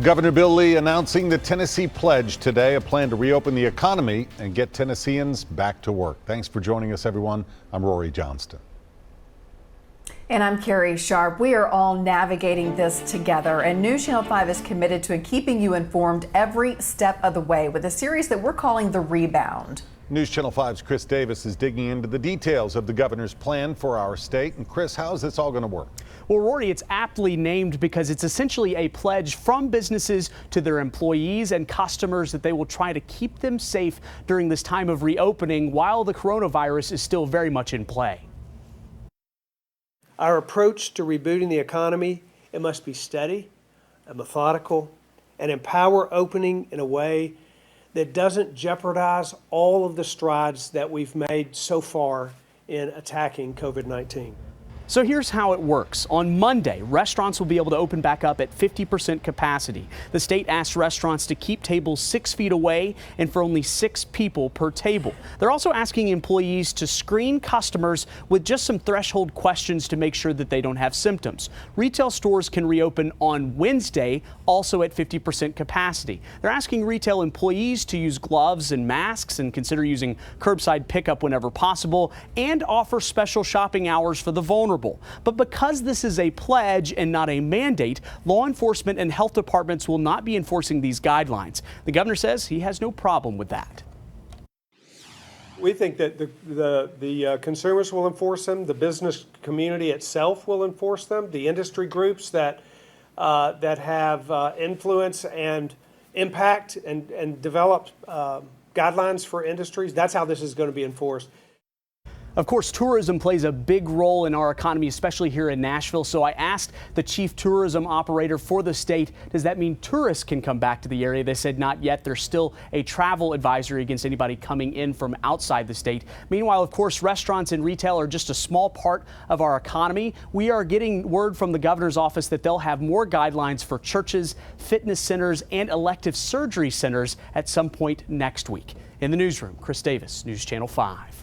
Governor Bill Lee announcing the Tennessee Pledge today, a plan to reopen the economy and get Tennesseans back to work. Thanks for joining us, everyone. I'm Rory Johnston. And I'm Carrie Sharp. We are all navigating this together, and News Channel 5 is committed to keeping you informed every step of the way with a series that we're calling The Rebound. News Channel 5's Chris Davis is digging into the details of the governor's plan for our state. And Chris, how is this all going to work? Well, Rory, it's aptly named because it's essentially a pledge from businesses to their employees and customers that they will try to keep them safe during this time of reopening while the coronavirus is still very much in play. Our approach to rebooting the economy, it must be steady and methodical and empower opening in a way that doesn't jeopardize all of the strides that we've made so far in attacking COVID-19. So here's how it works. On Monday, restaurants will be able to open back up at 50% capacity. The state asked restaurants to keep tables 6 feet away and for only 6 people per table. They're also asking employees to screen customers with just some threshold questions to make sure that they don't have symptoms. Retail stores can reopen on Wednesday, also at 50% capacity. They're asking retail employees to use gloves and masks and consider using curbside pickup whenever possible and offer special shopping hours for the vulnerable. But because this is a pledge and not a mandate, law enforcement and health departments will not be enforcing these guidelines. The governor says he has no problem with that. We think that the consumers will enforce them, the business community itself will enforce them, the industry groups that have influence and impact and develop guidelines for industries. That's how this is going to be enforced. Of course, tourism plays a big role in our economy, especially here in Nashville. So I asked the chief tourism operator for the state, does that mean tourists can come back to the area? They said not yet. There's still a travel advisory against anybody coming in from outside the state. Meanwhile, of course, restaurants and retail are just a small part of our economy. We are getting word from the governor's office that they'll have more guidelines for churches, fitness centers, and elective surgery centers at some point next week. In the newsroom, Chris Davis, News Channel 5.